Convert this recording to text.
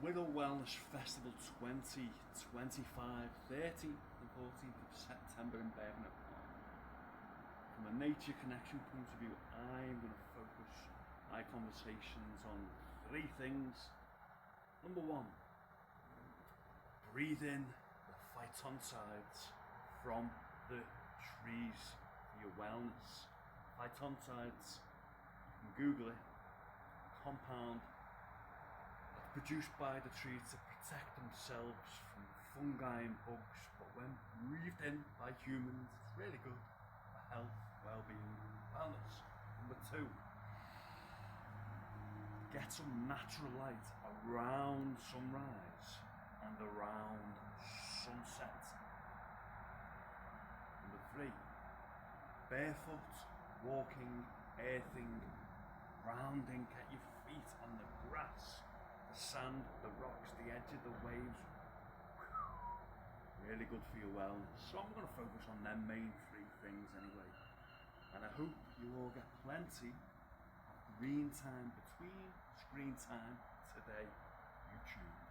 Wirral Wellness Festival 2025, 13th and 14th of September in Birmingham. From a nature connection point of view, I'm going to focus my conversations on three things. Number one, breathe in the phytoncides from the trees for your wellness. Phytoncides, you can Google it, compound that's produced by the trees to protect themselves from fungi and bugs, but when breathed in by humans, it's really good for health, well-being, wellness. Number two, get some natural light around sunrise and around sunset. Number three, barefoot, walking, earthing, grounding, get your feet on the grass, the sand, the rocks, the edge of the waves. Really good for your wellness. So I'm going to focus on them main three things anyway. And I hope you all get plenty of green time between screen time today, YouTube.